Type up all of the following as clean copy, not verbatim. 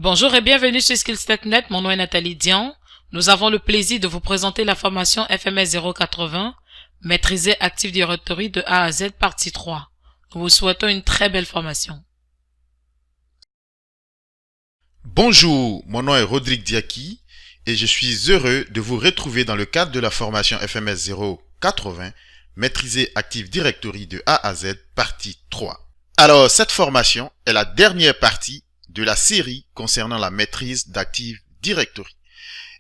Bonjour et bienvenue sur SkillsTech.net, mon nom est Nathalie Dian. Nous avons le plaisir de vous présenter la formation FMS 080, Maîtriser Active Directory de A à Z, partie 3. Nous vous souhaitons une très belle formation. Bonjour, mon nom est Rodrigue Diaki et je suis heureux de vous retrouver dans le cadre de la formation FMS 080, Maîtriser Active Directory de A à Z, partie 3. Alors, cette formation est la dernière partie de la série concernant la maîtrise d'Active Directory.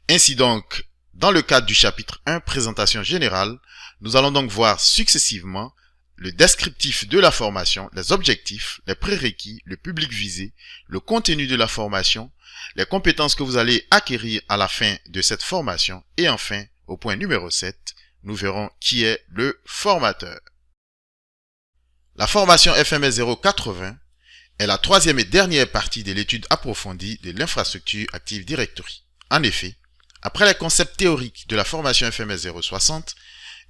Ainsi donc, dans le cadre du chapitre 1, présentation générale, nous allons donc voir successivement le descriptif de la formation, les objectifs, les prérequis, le public visé, le contenu de la formation, les compétences que vous allez acquérir à la fin de cette formation et enfin, au point numéro 7, nous verrons qui est le formateur. La formation FMS 080 est la troisième et dernière partie de l'étude approfondie de l'infrastructure Active Directory. En effet, après les concepts théoriques de la formation FMS 060,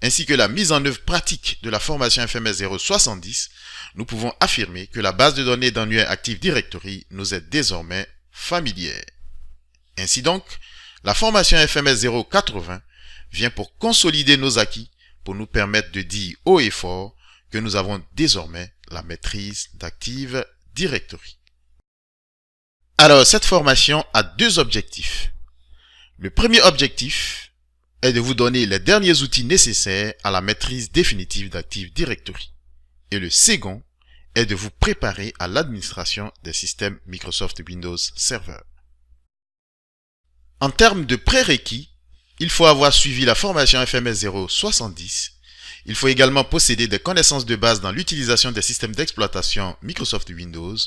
ainsi que la mise en œuvre pratique de la formation FMS 070, nous pouvons affirmer que la base de données d'annuaire Active Directory nous est désormais familière. Ainsi donc, la formation FMS 080 vient pour consolider nos acquis, pour nous permettre de dire haut et fort que nous avons désormais la maîtrise d'Active Directory. Alors, cette formation a deux objectifs. Le premier objectif est de vous donner les derniers outils nécessaires à la maîtrise définitive d'Active Directory. Et le second est de vous préparer à l'administration des systèmes Microsoft Windows Server. En termes de prérequis, il faut avoir suivi la formation FMS 070. Il faut également posséder des connaissances de base dans l'utilisation des systèmes d'exploitation Microsoft Windows.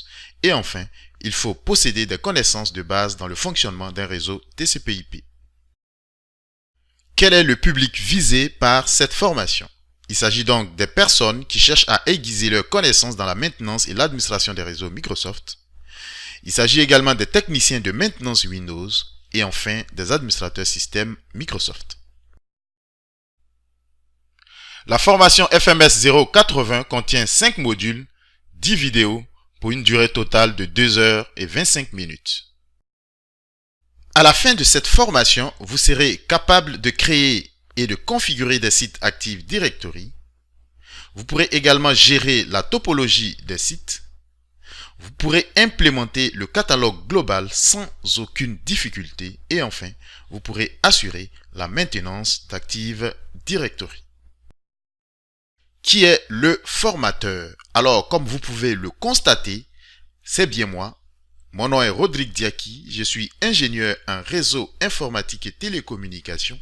Et enfin, il faut posséder des connaissances de base dans le fonctionnement d'un réseau TCP/IP. Quel est le public visé par cette formation? Il s'agit donc des personnes qui cherchent à aiguiser leurs connaissances dans la maintenance et l'administration des réseaux Microsoft. Il s'agit également des techniciens de maintenance Windows et enfin des administrateurs système Microsoft. La formation FMS 080 contient 5 modules, 10 vidéos pour une durée totale de 2 heures et 25 minutes. À la fin de cette formation, vous serez capable de créer et de configurer des sites Active Directory. Vous pourrez également gérer la topologie des sites. Vous pourrez implémenter le catalogue global sans aucune difficulté. Et enfin, vous pourrez assurer la maintenance d'Active Directory. Qui est le formateur? Alors, comme vous pouvez le constater, c'est bien moi. Mon nom est Rodrigue Diaki, je suis ingénieur en réseau informatique et télécommunications.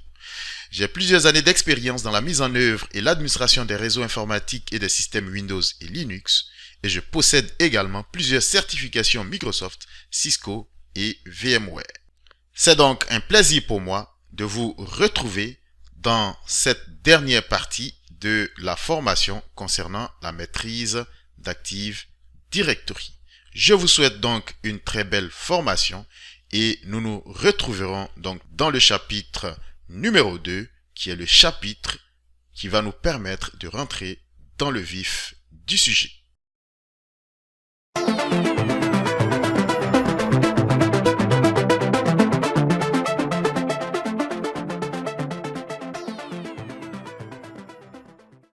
J'ai plusieurs années d'expérience dans la mise en œuvre et l'administration des réseaux informatiques et des systèmes Windows et Linux, et je possède également plusieurs certifications Microsoft, Cisco et VMware. C'est donc un plaisir pour moi de vous retrouver dans cette dernière partie de la formation concernant la maîtrise d'Active Directory. Je vous souhaite donc une très belle formation et nous nous retrouverons donc dans le chapitre numéro 2 qui est le chapitre qui va nous permettre de rentrer dans le vif du sujet.